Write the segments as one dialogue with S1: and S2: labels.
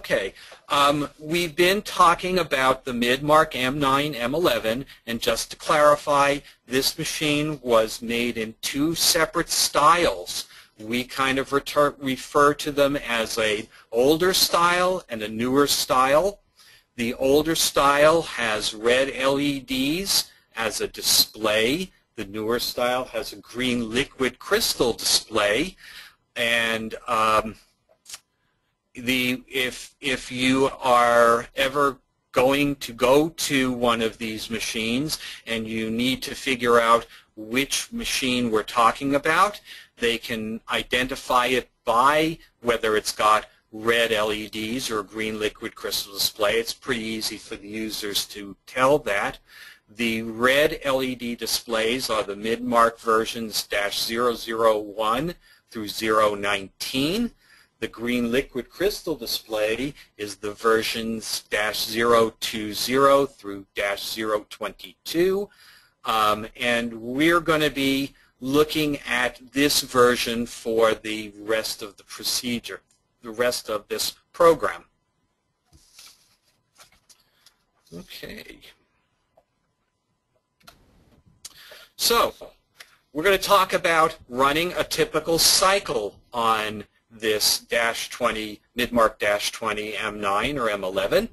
S1: Okay, we've been talking about the Midmark M9 M11, and just to clarify, this machine was made in two separate styles. We kind of refer to them as an older style and a newer style. The older style has red LEDs as a display. The newer style has a green liquid crystal display. And if you are ever going to go to one of these machines and you need to figure out which machine we're talking about, they can identify it by whether it's got red LEDs or a green liquid crystal display. It's pretty easy for the users to tell that. The red LED displays are the Midmark versions -001 through 019. The green liquid crystal display is the versions -020 through -022. And we're going to be looking at this version for the rest of the procedure, the rest of this program. Okay. So, we're going to talk about running a typical cycle on this Midmark -20 M9 or M11.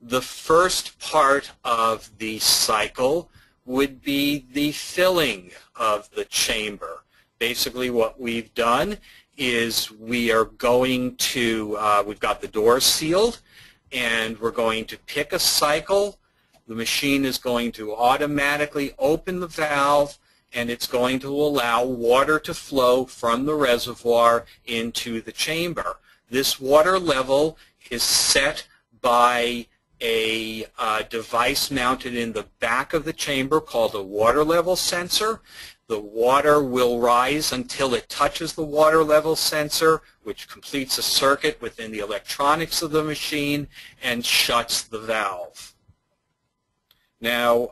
S1: The first part of the cycle would be the filling of the chamber. Basically what we've done is we are going to, we've got the doors sealed, and we're going to pick a cycle. The machine is going to automatically open the valve, and it's going to allow water to flow from the reservoir into the chamber. This water level is set by a device mounted in the back of the chamber called a water level sensor. The water will rise until it touches the water level sensor, which completes a circuit within the electronics of the machine and shuts the valve. Now,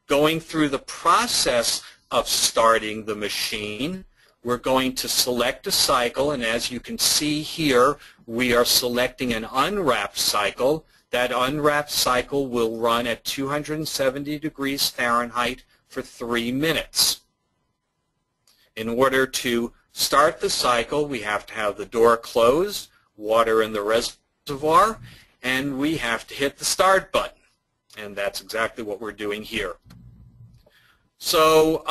S1: going through the process of starting the machine, we're going to select a cycle, and as you can see here, we are selecting an unwrapped cycle. That unwrapped cycle will run at 270 degrees Fahrenheit for 3 minutes. In order to start the cycle, we have to have the door closed, water in the reservoir, and we have to hit the start button. And that's exactly what we're doing here. So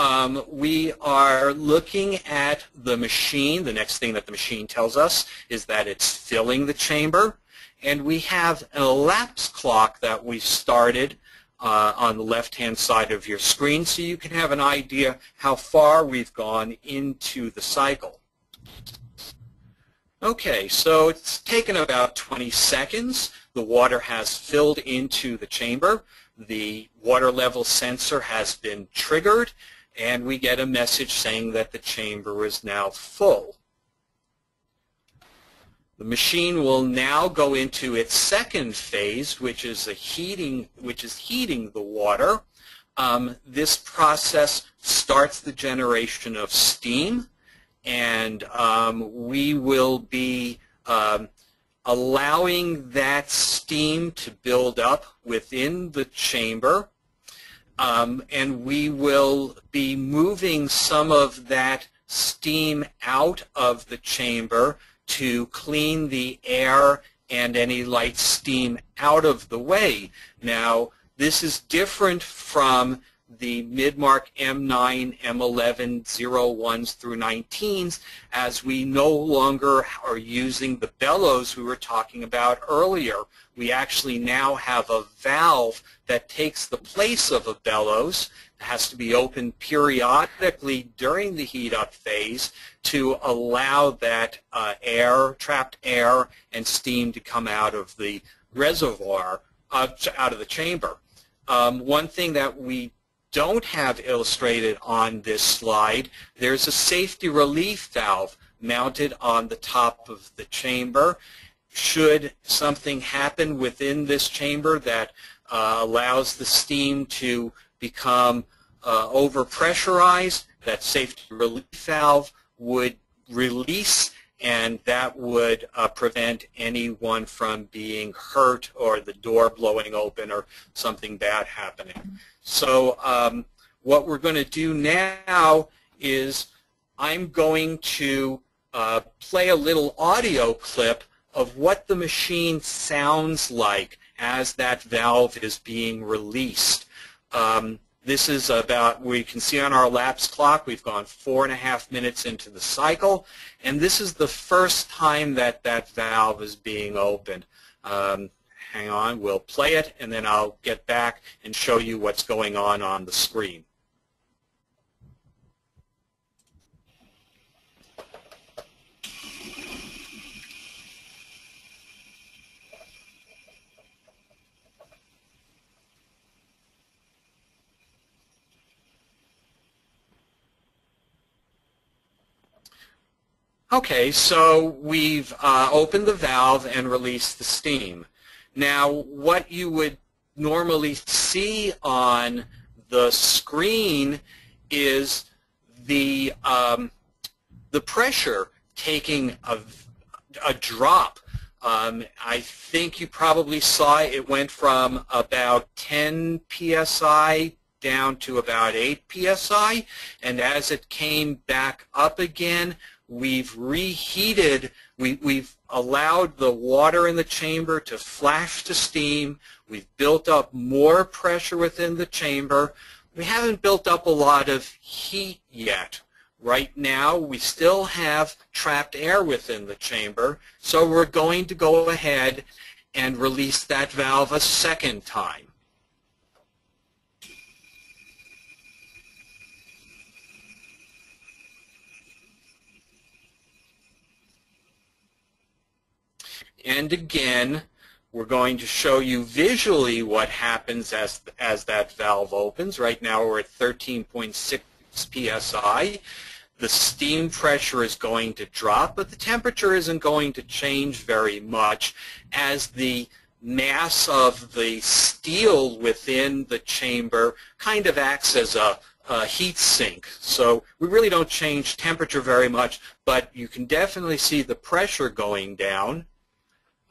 S1: we are looking at the machine. The next thing that the machine tells us is that it's filling the chamber. And we have an elapsed clock that we started on the left-hand side of your screen, so you can have an idea how far we've gone into the cycle. Okay, so it's taken about 20 seconds. The water has filled into the chamber. The water level sensor has been triggered, and we get a message saying that the chamber is now full. The machine will now go into its second phase, which is heating the water. This process starts the generation of steam, and we will be allowing that steam to build up within the chamber, and we will be moving some of that steam out of the chamber to clean the air and any light steam out of the way. Now, this is different from the Midmark M9 M11 01s through 19s, as we no longer are using the bellows we were talking about earlier. We actually now have a valve that takes the place of a bellows. It has to be opened periodically during the heat-up phase to allow that trapped air and steam to come out of the reservoir, out of the chamber. One thing that we don't have illustrated on this slide, there's a safety relief valve mounted on the top of the chamber. Should something happen within this chamber that allows the steam to become overpressurized, that safety relief valve would release and that would prevent anyone from being hurt or the door blowing open or something bad happening. So what we're going to do now is I'm going to play a little audio clip of what the machine sounds like as that valve is being released. This is about, we can see on our lapse clock, we've gone 4.5 minutes into the cycle, and this is the first time that that valve is being opened. Hang on, we'll play it, and then I'll get back and show you what's going on the screen. Okay, so we've opened the valve and released the steam. Now, what you would normally see on the screen is the pressure taking a drop. I think you probably saw it went from about 10 psi down to about 8 psi, and as it came back up again, we've reheated, we've allowed the water in the chamber to flash to steam. We've built up more pressure within the chamber. We haven't built up a lot of heat yet. Right now, we still have trapped air within the chamber, so we're going to go ahead and release that valve a second time. And again, we're going to show you visually what happens as that valve opens. Right now we're at 13.6 psi. The steam pressure is going to drop, but the temperature isn't going to change very much as the mass of the steel within the chamber kind of acts as a heat sink. So we really don't change temperature very much, but you can definitely see the pressure going down.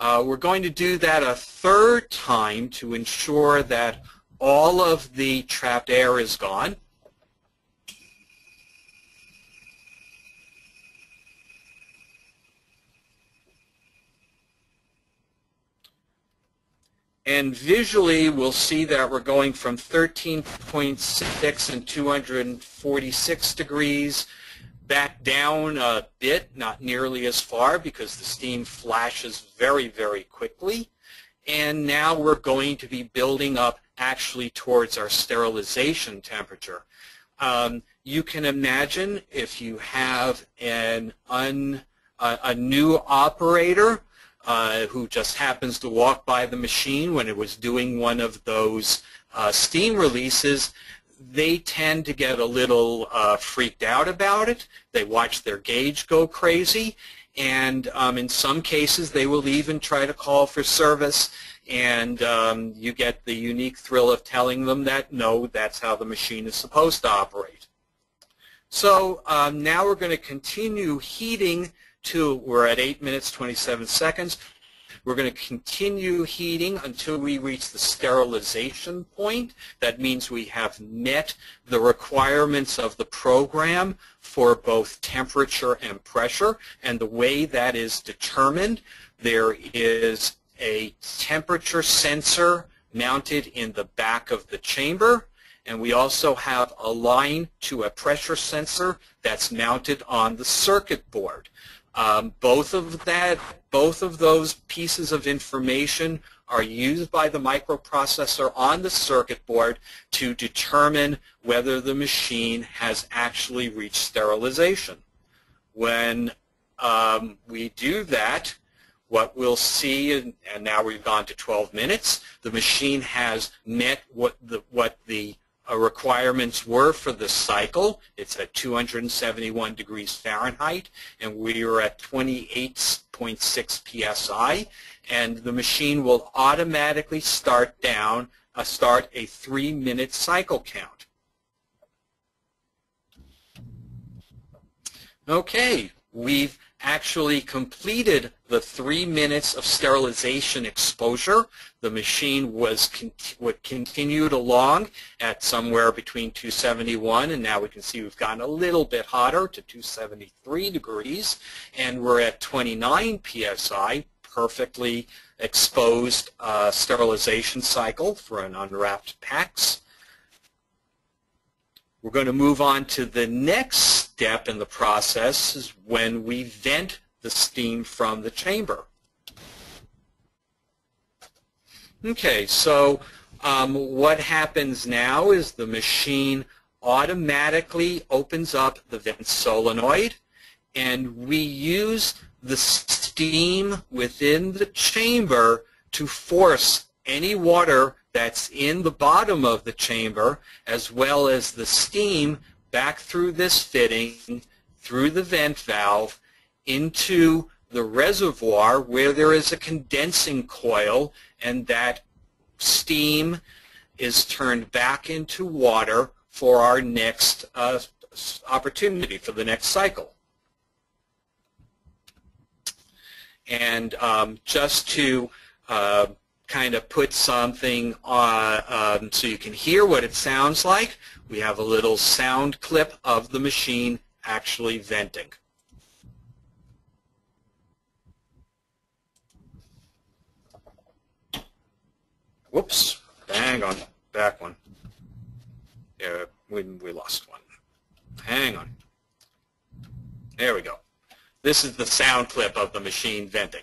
S1: We're going to do that a third time to ensure that all of the trapped air is gone. And visually, we'll see that we're going from 13.6 and 246 degrees back down a bit, not nearly as far because the steam flashes very, very quickly. And now we're going to be building up actually towards our sterilization temperature. You can imagine if you have a new operator who just happens to walk by the machine when it was doing one of those steam releases, they tend to get a little freaked out about it. They watch their gauge go crazy, and in some cases they will even try to call for service, and you get the unique thrill of telling them that no, that's how the machine is supposed to operate. So now we're going to continue heating to, we're at 8 minutes 27 seconds. We're going to continue heating until we reach the sterilization point. That means we have met the requirements of the program for both temperature and pressure. And the way that is determined, there is a temperature sensor mounted in the back of the chamber. And we also have a line to a pressure sensor that's mounted on the circuit board. Both of those pieces of information are used by the microprocessor on the circuit board to determine whether the machine has actually reached sterilization. When we do that, what we'll see, and now we've gone to 12 minutes, the machine has met what the requirements were for the cycle. It's at 271 degrees Fahrenheit, and we are at 28.6 psi, and the machine will automatically start a 3-minute cycle count. Okay, we've actually completed the 3 minutes of sterilization exposure. The machine was continued along at somewhere between 271, and now we can see we've gotten a little bit hotter to 273 degrees, and we're at 29 psi, perfectly exposed sterilization cycle for an unwrapped PAX. We're going to move on to the next step in the process is when we vent the steam from the chamber. Okay, so what happens now is the machine automatically opens up the vent solenoid, and we use the steam within the chamber to force any water that's in the bottom of the chamber, as well as the steam, back through this fitting, through the vent valve, into the reservoir where there is a condensing coil, and that steam is turned back into water for our next opportunity, for the next cycle. And just to kind of put something so you can hear what it sounds like, we have a little sound clip of the machine actually venting. Whoops, hang on, back one. Yeah, we lost one. Hang on. There we go. This is the sound clip of the machine venting.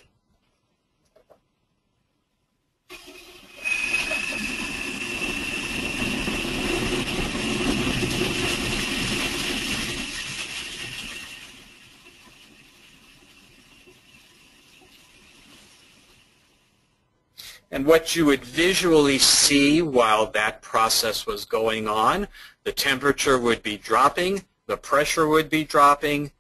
S1: And what you would visually see while that process was going on, the temperature would be dropping, the pressure would be dropping,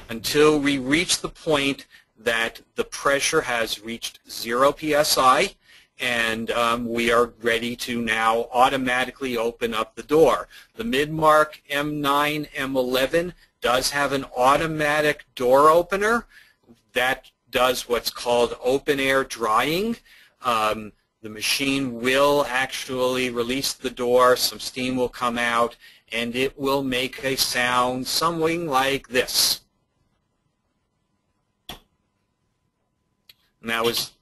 S1: until we reach the point that the pressure has reached 0 psi, and we are ready to now automatically open up the door. The Midmark M9 M11 does have an automatic door opener that does what's called open air drying. The machine will actually release the door, some steam will come out, and it will make a sound something like this. And that was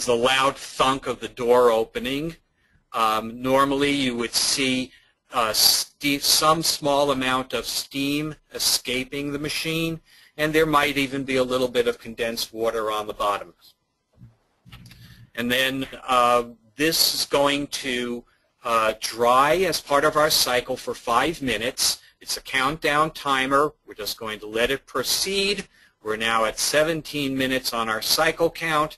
S1: the loud thunk of the door opening. Normally you would see some small amount of steam escaping the machine, and there might even be a little bit of condensed water on the bottom. And then this is going to dry as part of our cycle for 5 minutes. It's a countdown timer. We're just going to let it proceed. We're now at 17 minutes on our cycle count.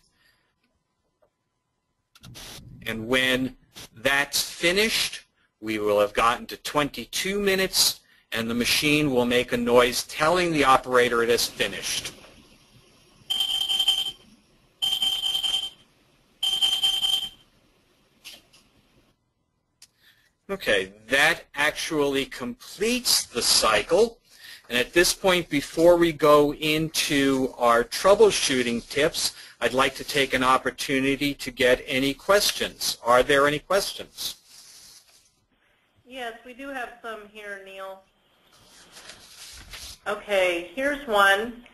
S1: And when that's finished, we will have gotten to 22 minutes, and the machine will make a noise telling the operator it has finished. Okay, that actually completes the cycle. And at this point, before we go into our troubleshooting tips, I'd like to take an opportunity to get any questions. Are there any questions?
S2: Yes, we do have some here, Neil. Okay, here's one.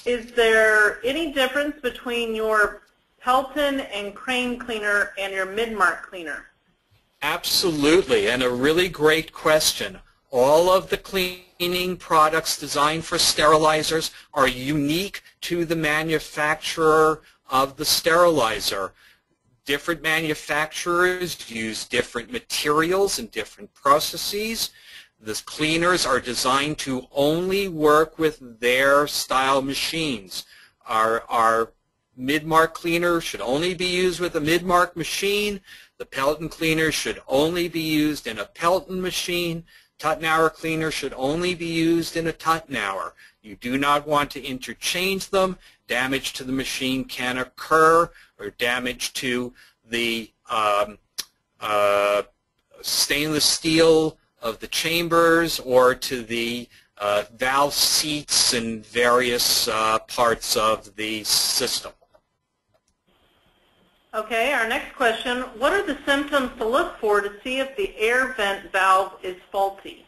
S2: Is there any difference between your Pelton and Crane cleaner and your Midmark cleaner?
S1: Absolutely, and a really great question. All of the cleaning products designed for sterilizers are unique to the manufacturer of the sterilizer. Different manufacturers use different materials and different processes. The cleaners are designed to only work with their style machines. Our Midmark cleaner should only be used with a Midmark machine. The Pelton cleaner should only be used in a Pelton machine. Tuttenauer cleaner should only be used in a Tuttenauer. You do not want to interchange them. Damage to the machine can occur, or damage to the stainless steel of the chambers or to the valve seats and various parts of the system.
S2: Okay, our next question, what are the symptoms to look for to see if the air vent valve is faulty?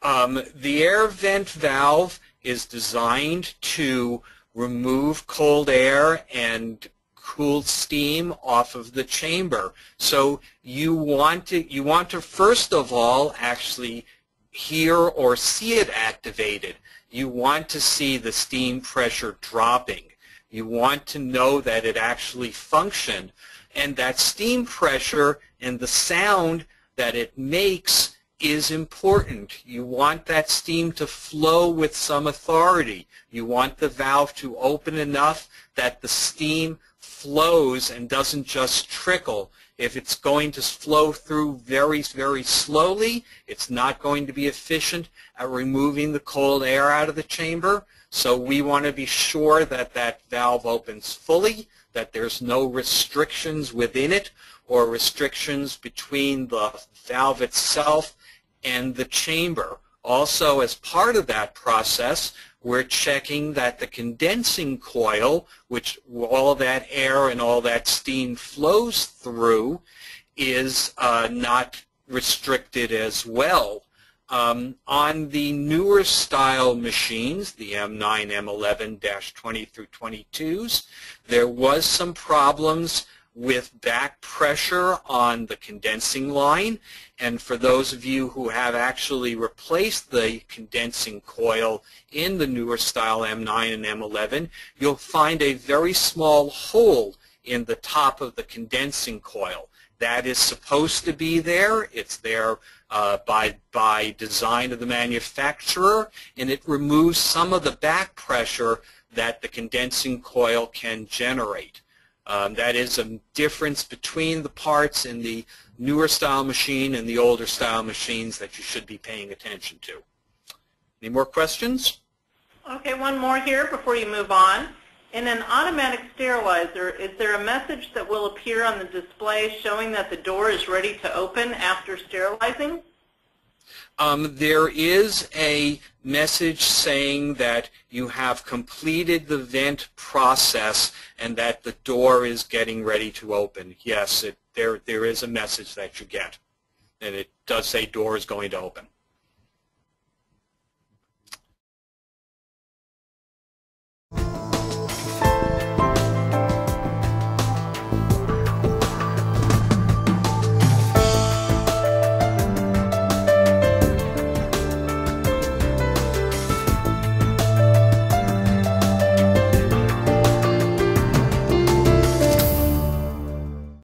S1: The air vent valve is designed to remove cold air and cool steam off of the chamber. So you want to first of all actually hear or see it activated. You want to see the steam pressure dropping. You want to know that it actually functioned, and that steam pressure and the sound that it makes is important. You want that steam to flow with some authority. You want the valve to open enough that the steam flows and doesn't just trickle. If it's going to flow through very, very slowly, it's not going to be efficient at removing the cold air out of the chamber. So we want to be sure that that valve opens fully, that there's no restrictions within it or restrictions between the valve itself and the chamber. Also, as part of that process, we're checking that the condensing coil, which all that air and all that steam flows through, is not restricted as well. On the newer style machines, the M9 M11-20 through 22s, there was some problems with back pressure on the condensing line, and for those of you who have actually replaced the condensing coil in the newer style M9 and M11, you'll find a very small hole in the top of the condensing coil. That is supposed to be there. It's there by design of the manufacturer, and it removes some of the back pressure that the condensing coil can generate. That is a difference between the parts in the newer style machine and the older style machines that you should be paying attention to. Any more questions?
S2: Okay, one more here before you move on. In an automatic sterilizer, is there a message that will appear on the display showing that the door is ready to open after sterilizing?
S1: There is a message saying that you have completed the vent process and that the door is getting ready to open. Yes, there is a message that you get, and it does say door is going to open.